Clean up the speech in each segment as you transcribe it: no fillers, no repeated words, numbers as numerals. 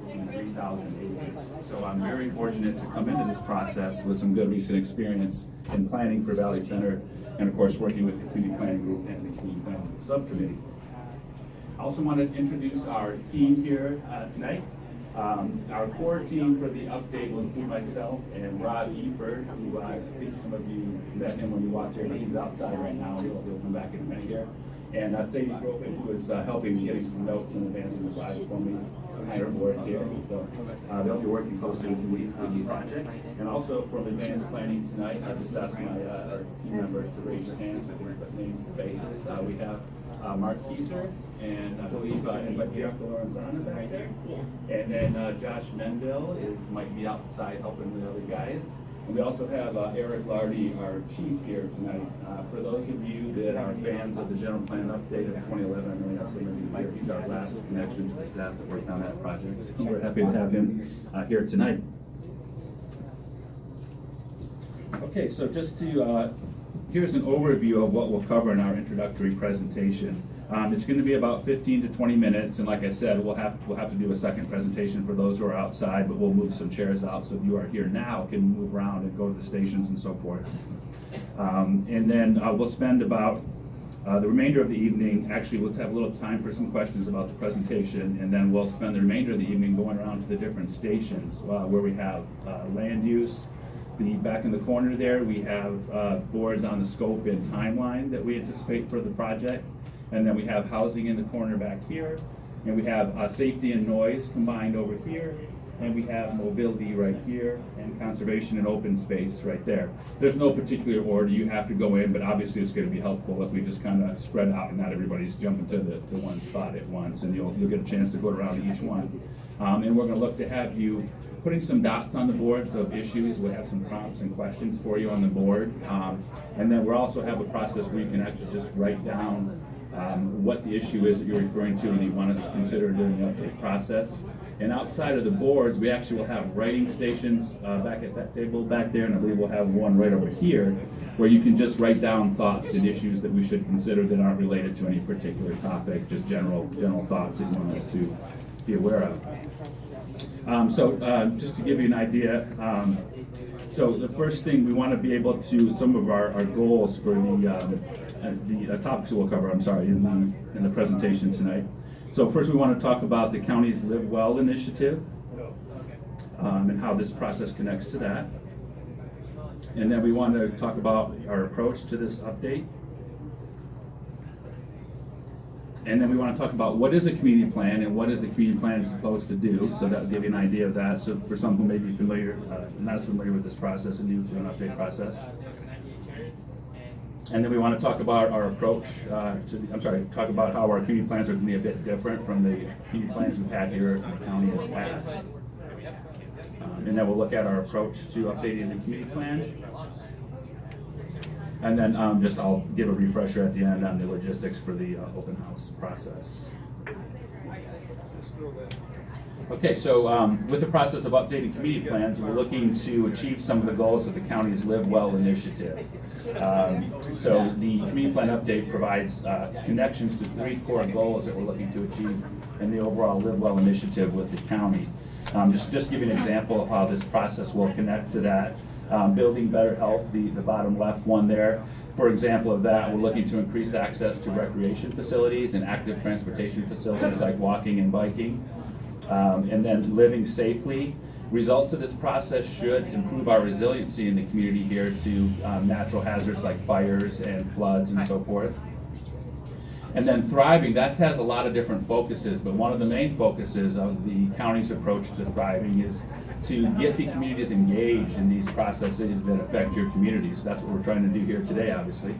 3,000 acres. So I'm very fortunate to come into this process with some good recent experience in planning for Valley Center, and of course working with the community planning group and the community planning group subcommittee. I also want to introduce our team here tonight. Our core team for the update will include myself and Rob Eford, who I think some of you met him when you walked here, but he's outside right now. He'll come back in a minute here. And Sadie Gropen, who is helping getting some notes and advancing the slides for me behind our boards here. So they'll be working closely with me on the project. And also from advanced planning tonight, I've just asked my our team members to raise their hands with their names and faces. We have Mark Kieser, and I believe Bianca Lorenzana back there. And then Josh Mendel might be outside helping the other guys. And we also have Eric Lardy, our chief, here tonight. For those of you that are fans of the general plan update of 2011, I know we have some of you here. He's our last connection to the staff that worked on that project. So we're happy to have him here tonight. Okay, so just to, here's an overview of what we'll cover in our introductory presentation. It's going to be about 15 to 20 minutes, and like I said, we'll have to do a second presentation for those who are outside, but we'll move some chairs out so if you are here now can move around and go to the stations and so forth. And then we'll spend about the remainder of the evening, actually we'll have a little time for some questions about the presentation, and then we'll spend the remainder of the evening going around to the different stations where we have land use. Back in the corner there, we have boards on the scope and timeline that we anticipate for the project. And then we have housing in the corner back here. And we have safety and noise combined over here. And we have mobility right here and conservation and open space right there. There's no particular order you have to go in, but obviously it's going to be helpful if we just kind of spread out and not everybody's jumping to the one spot at once. And you'll get a chance to go around to each one. And we're going to look to have you putting some dots on the boards of issues. We'll have some prompts and questions for you on the board. And then we'll also have a process where you can actually just write down what the issue is that you're referring to and you want us to consider during the update process. And outside of the boards, we actually will have writing stations back at that table back there, and I believe we'll have one right over here where you can just write down thoughts and issues that we should consider that aren't related to any particular topic, just general thoughts that you want us to be aware of. Just to give you an idea, so the first thing we want to be able to, some of our goals for the topics we'll cover, in the presentation tonight. So first we want to talk about the county's Live Well initiative and how this process connects to that. And then we want to talk about our approach to this update. And then we want to talk about what is a community plan and what is the community plan supposed to do. So that will give you an idea of that. So for some who may be familiar, not as familiar with this process and new to an update process. And then we want to talk about our approach talk about how our community plans are going to be a bit different from the community plans we've had here in the county in the past. And then we'll look at our approach to updating the community plan. And then I'll give a refresher at the end on the logistics for the open house process. Okay, so with the process of updating community plans, we're looking to achieve some of the goals of the county's Live Well initiative. So the community plan update provides connections to 3 core goals that we're looking to achieve in the overall Live Well initiative with the county. Just give you an example of how this process will connect to that. Building better health, the bottom left one there. For example of that, we're looking to increase access to recreation facilities and active transportation facilities like walking and biking. And then living safely. Results of this process should improve our resiliency in the community here to natural hazards like fires and floods and so forth. And then thriving, that has a lot of different focuses, but one of the main focuses of the county's approach to thriving is to get the communities engaged in these processes that affect your communities. That's what we're trying to do here today, obviously.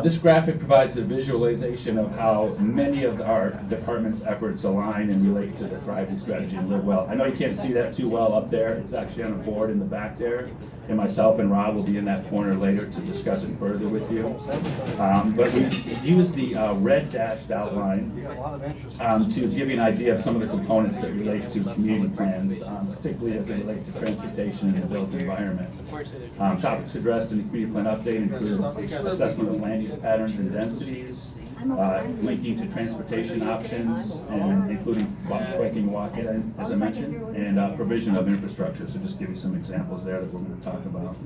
This graphic provides a visualization of how many of our department's efforts align and relate to the Thriving Strategy and Live Well. I know you can't see that too well up there. It's actually on a board in the back there. And myself and Rob will be in that corner later to discuss it further with you. But we used the red dashed outline to give you an idea of some of the components that relate to community plans, particularly as they relate to transportation and the built environment. Topics addressed in the community plan update include assessment of land use patterns and densities, linking to transportation options, and including biking and walking, as I mentioned, and provision of infrastructure. So just give you some examples there that we're going to talk about.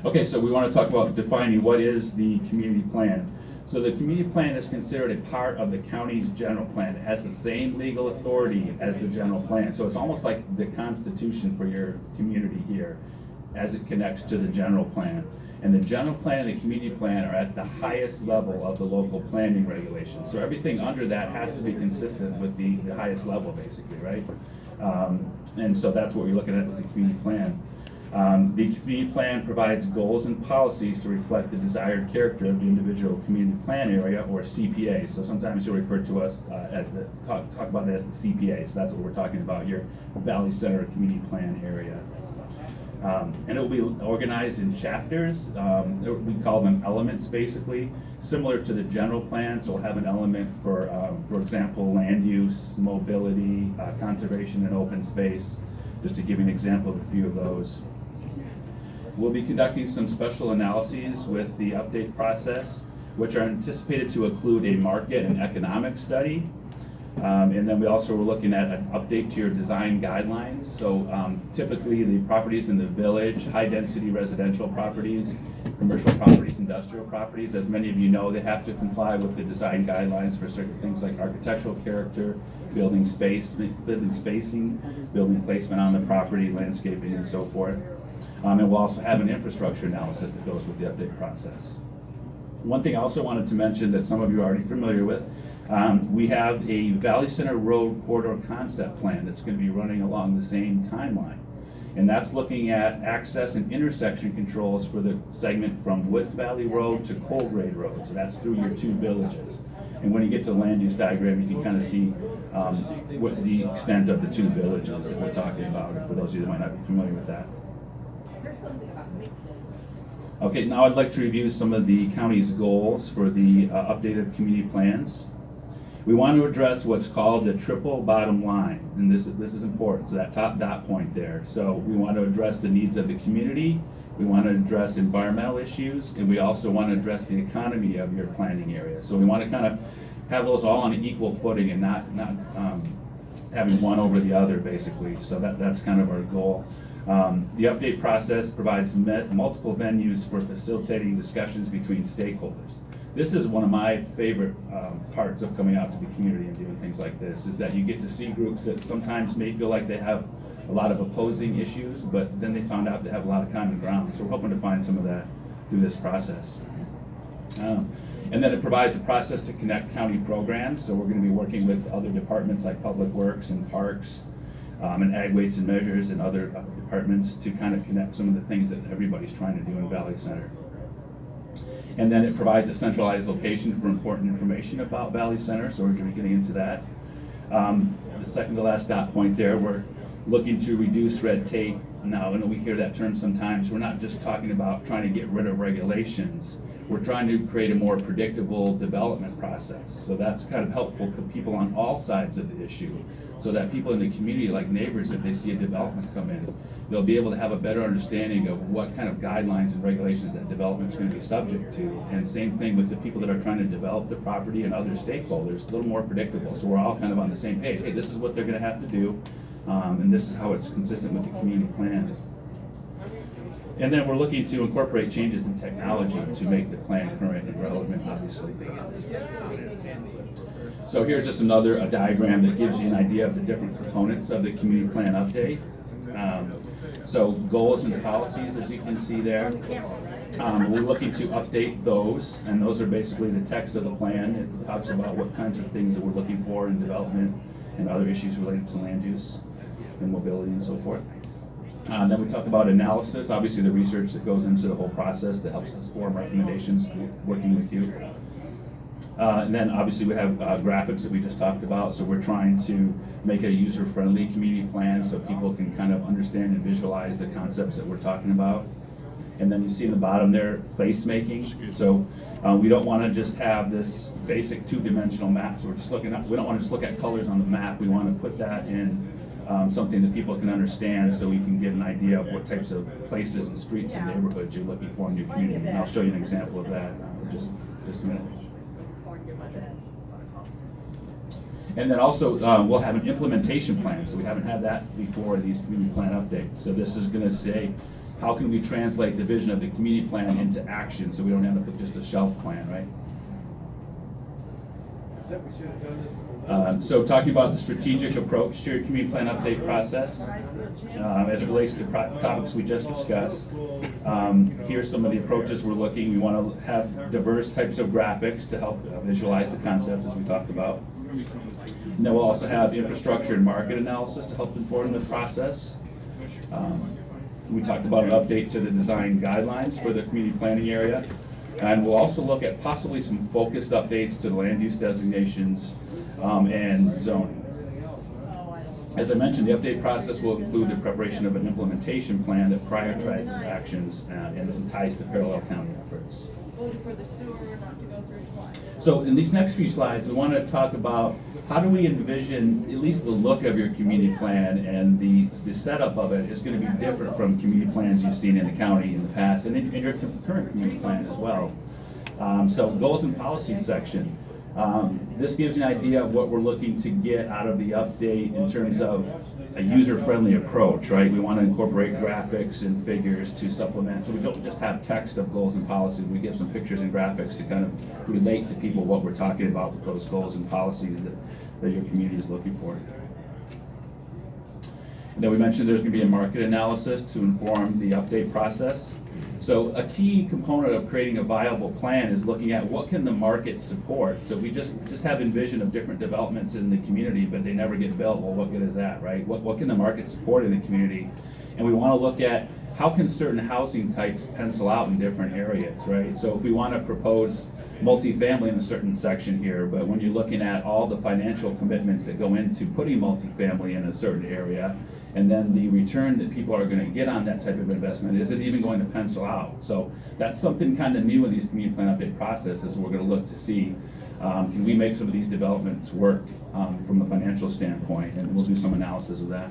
Okay, so we want to talk about defining what is the community plan. So the community plan is considered a part of the county's general plan. It has the same legal authority as the general plan. So it's almost like the constitution for your community here as it connects to the general plan. And the general plan and the community plan are at the highest level of the local planning regulations. So everything under that has to be consistent with the highest level, basically, right? And so that's what we're looking at with the community plan. The community plan provides goals and policies to reflect the desired character of the individual community plan area, or CPA. So sometimes you'll refer to us as talk about it as the CPA. So that's what we're talking about here, Valley Center Community Plan area. And it will be organized in chapters. We call them elements, basically, similar to the general plan. So we'll have an element for example, land use, mobility, conservation, and open space, just to give you an example of a few of those. We'll be conducting some special analyses with the update process, which are anticipated to include a market and economic study. And then we also were looking at an update to your design guidelines. So typically the properties in the village, high density residential properties, commercial properties, industrial properties, as many of you know, they have to comply with the design guidelines for certain things like architectural character, building spacing, building placement on the property, landscaping, and so forth. And we'll also have an infrastructure analysis that goes with the update process. One thing I also wanted to mention that some of you are already familiar with, we have a Valley Center Road Corridor Concept Plan that's going to be running along the same timeline. And that's looking at access and intersection controls for the segment from Woods Valley Road to Colgrade Road. So that's through your two villages. And when you get to the land use diagram, you can kind of see what the extent of the two villages that we're talking about, for those of you that might not be familiar with that. Okay, now I'd like to review some of the county's goals for the updated community plans. We want to address what's called the triple bottom line, and this is important, so that top dot point there. So we want to address the needs of the community, we want to address environmental issues, and we also want to address the economy of your planning area. So we want to kind of have those all on an equal footing and not having one over the other, basically. So that's kind of our goal. The update process provides multiple venues for facilitating discussions between stakeholders. This is one of my favorite parts of coming out to the community and doing things like this, is that you get to see groups that sometimes may feel like they have a lot of opposing issues, but then they found out they have a lot of common ground. So we're hoping to find some of that through this process. And then it provides a process to connect county programs. So we're going to be working with other departments like Public Works and Parks, and Ag Weights and Measures and other departments to kind of connect some of the things that everybody's trying to do in Valley Center. And then it provides a centralized location for important information about Valley Center, so we're going to be getting into that. The second to last dot point there, we're looking to reduce red tape. Now, I know we hear that term sometimes. We're not just talking about trying to get rid of regulations. We're trying to create a more predictable development process. So that's kind of helpful for people on all sides of the issue, so that people in the community, like neighbors, if they see a development come in, they'll be able to have a better understanding of what kind of guidelines and regulations that development's going to be subject to. And same thing with the people that are trying to develop the property and other stakeholders, a little more predictable. So we're all kind of on the same page. Hey, this is what they're going to have to do, and this is how it's consistent with the community plan. And then we're looking to incorporate changes in technology to make the plan current and relevant, obviously. So here's just a diagram that gives you an idea of the different components of the community plan update. So goals and policies, as you can see there. We're looking to update those, and those are basically the text of the plan. It talks about what kinds of things that we're looking for in development and other issues related to land use and mobility and so forth. Then we talk about analysis, obviously the research that goes into the whole process that helps us form recommendations working with you. And then obviously we have graphics that we just talked about, so we're trying to make it a user-friendly community plan so people can kind of understand and visualize the concepts that we're talking about. And then you see in the bottom there, placemaking. So we don't want to just have this basic two-dimensional map. So we don't want to just look at colors on the map. We want to put that in something that people can understand, so we can get an idea of what types of places and streets and neighborhoods you're looking for in your community. And I'll show you an example of that in just a minute. And then also, we'll have an implementation plan, so we haven't had that before, these community plan updates. So this is gonna say, how can we translate the vision of the community plan into action, so we don't end up with just a shelf plan, right? So talking about the strategic approach to your community plan update process, as it relates to topics we just discussed. Here's some of the approaches we're looking. We want to have diverse types of graphics to help visualize the concepts as we talked about. And then we'll also have infrastructure and market analysis to help inform the process. We talked about an update to the design guidelines for the community planning area. And we'll also look at possibly some focused updates to the land use designations and zoning. As I mentioned, the update process will include the preparation of an implementation plan that prioritizes actions and ties to parallel county efforts. So in these next few slides, we want to talk about how do we envision at least the look of your community plan, and the setup of it is going to be different from community plans you've seen in the county in the past and in your current community plan as well. So goals and policies section. This gives you an idea of what we're looking to get out of the update in terms of a user-friendly approach, right? We want to incorporate graphics and figures to supplement, so we don't just have text of goals and policies. We give some pictures and graphics to kind of relate to people what we're talking about with those goals and policies that your community is looking for. And then we mentioned there's going to be a market analysis to inform the update process. So a key component of creating a viable plan is looking at what can the market support. So we just have envision of different developments in the community, but they never get built. Well, what good is that, right? What can the market support in the community? And we want to look at how can certain housing types pencil out in different areas, right? So if we want to propose multifamily in a certain section here, but when you're looking at all the financial commitments that go into putting multifamily in a certain area, and then the return that people are going to get on that type of investment, is it even going to pencil out? So that's something kind of new in these community plan update processes. We're going to look to see, can we make some of these developments work from a financial standpoint, and we'll do some analysis of that.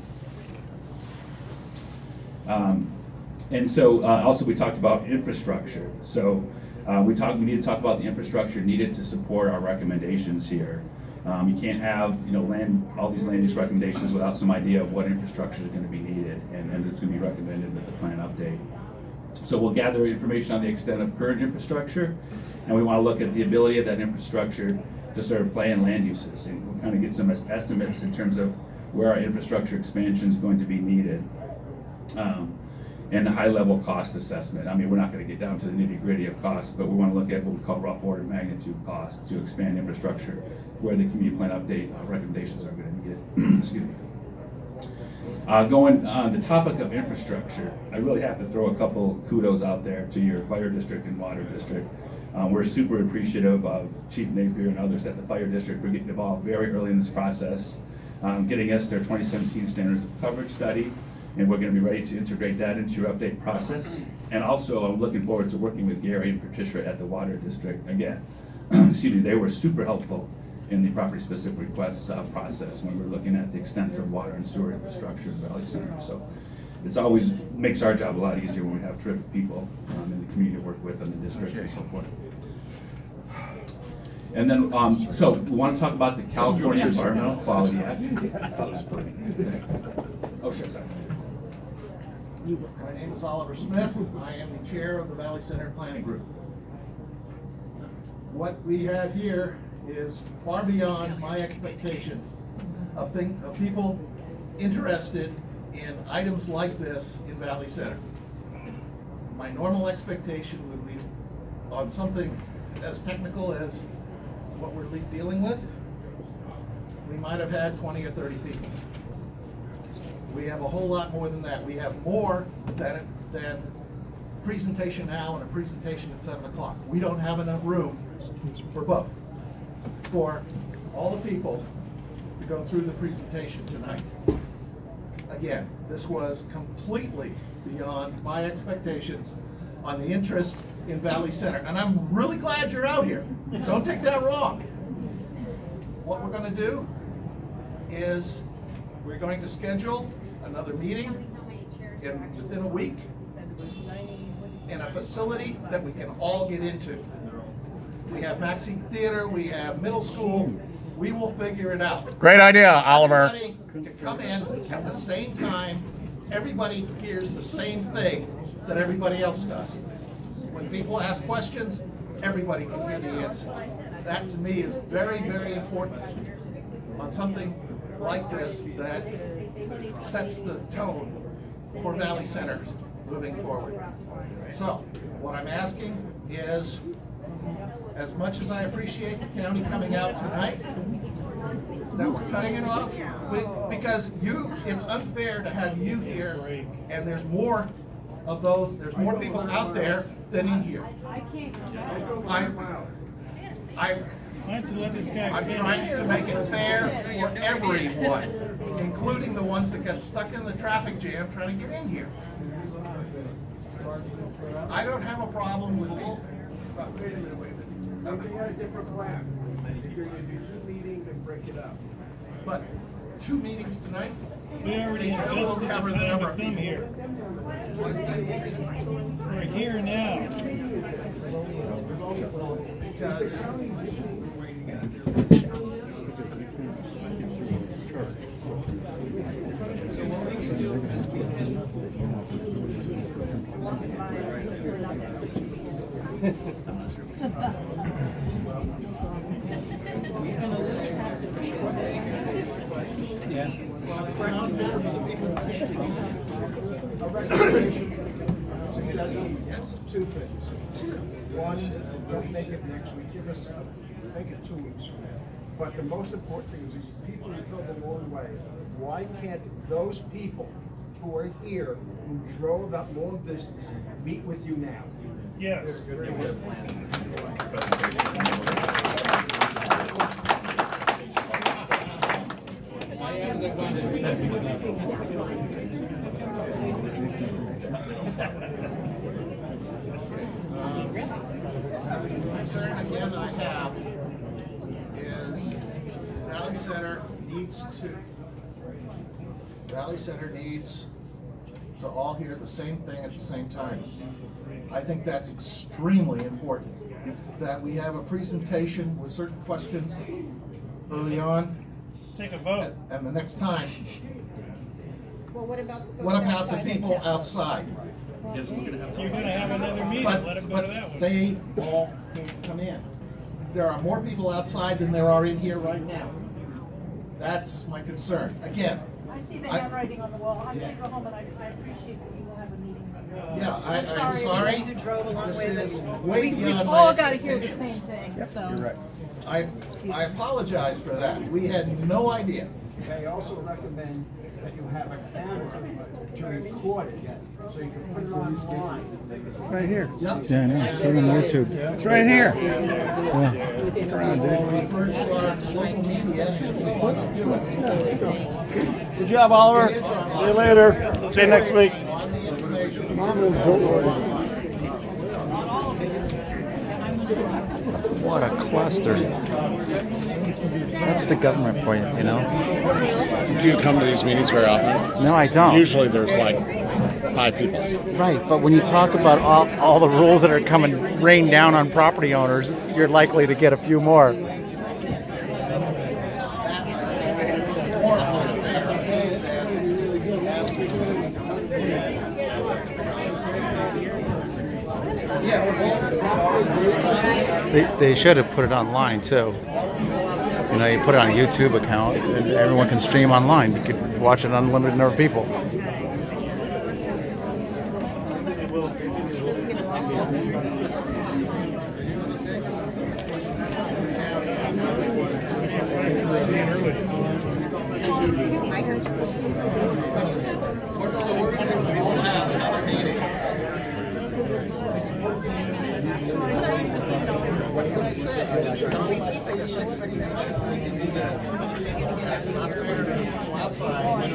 And so also we talked about infrastructure. So we need to talk about the infrastructure needed to support our recommendations here. You can't have all these land use recommendations without some idea of what infrastructure is going to be needed and it's going to be recommended with the plan update. So we'll gather information on the extent of current infrastructure, and we want to look at the ability of that infrastructure to serve planned land uses, and we'll kind of get some estimates in terms of where our infrastructure expansion is going to be needed. And a high-level cost assessment. I mean, we're not going to get down to the nitty-gritty of costs, but we want to look at what we call rough order magnitude costs to expand infrastructure, where the community plan update recommendations are going to need it. Excuse me. Going on the topic of infrastructure, I really have to throw a couple kudos out there to your fire district and water district. We're super appreciative of Chief Napier and others at the fire district for getting involved very early in this process, getting us their 2017 standards of coverage study. And we're going to be ready to integrate that into your update process. And also, I'm looking forward to working with Gary and Patricia at the Water District again. Excuse me, they were super helpful in the property-specific requests process when we're looking at the extensive water and sewer infrastructure in Valley Center. So it's always makes our job a lot easier when we have terrific people in the community to work with in the districts and so forth. And then, so we want to talk about the California Environmental Quality Act. Oh, sure, sorry. My name is Oliver Smith. I am the chair of the Valley Center Planning Group. What we have here is far beyond my expectations of people interested in items like this in Valley Center. My normal expectation would be on something as technical as what we're dealing with, we might have had 20 or 30 people. We have a whole lot more than that. We have more than presentation now and a presentation at 7 o'clock. We don't have enough room for both. For all the people to go through the presentation tonight. Again, this was completely beyond my expectations on the interest in Valley Center. And I'm really glad you're out here. Don't take that wrong. What we're going to do is we're going to schedule another meeting within a week in a facility that we can all get into. we have Maxine Theater, we have middle school. We will figure it out. Great idea, Oliver. Everybody can come in at the same time. Everybody hears the same thing that everybody else does. When people ask questions, everybody can hear the answer. That to me is very, very important on something like this that sets the tone for Valley Center moving forward. So, what I'm asking is, as much as I appreciate the county coming out tonight, that we're cutting it off, because it's unfair to have you here, and there's more people out there than in here. I'm trying to make it fair for everyone, including the ones that get stuck in the traffic jam trying to get in here. I don't have a problem with people. But 2 meetings tonight, We already they still discussed won't the cover the time number to of come people. here. We're here now. Because Two things. One, don't make it next week, make it 2 weeks from now. But the most important thing is these people who drove a long way. Why can't those people who are here, who drove that long distance, meet with you now? Yes. the concern again I have is Valley Center needs to all hear the same thing at the same time. I think that's extremely important, that we have a presentation with certain questions early on, Let's take a vote. and the next time, Well, what about the what folks about the outside people town? outside? You're gonna have another meeting. Let them go to that But one. they all can't come in. There are more people outside than there are in here right now. That's my concern. Again, I see the I- handwriting on the wall. I'm gonna go home, and I appreciate that you will have a meeting. yeah, I'm I'm sorry. sorry you drove a long This way. is way We've beyond my all gotta hear the expectations. same thing, so. I apologize for that. We had no idea. They also recommend that you have a camera to record it, so you can put it online. Right here. Yep. Yeah, I know. Put it on YouTube. It's right here. Yeah. We'll refer to our local media and see what to do with it. Good job, Oliver. See you later. See you next week. On the information. What a cluster. That's the government for you, you know? Do you come to these meetings very often? No, I don't. Usually there's like 5 people. Right, but when you talk about all the rules that are coming rain down on property owners, you're likely to get a few more. They should have put it online too. You know, you put it on a YouTube account and everyone can stream online. You could watch an unlimited number of people. What can I say? Don't set this expectation. It's not fair to people outside.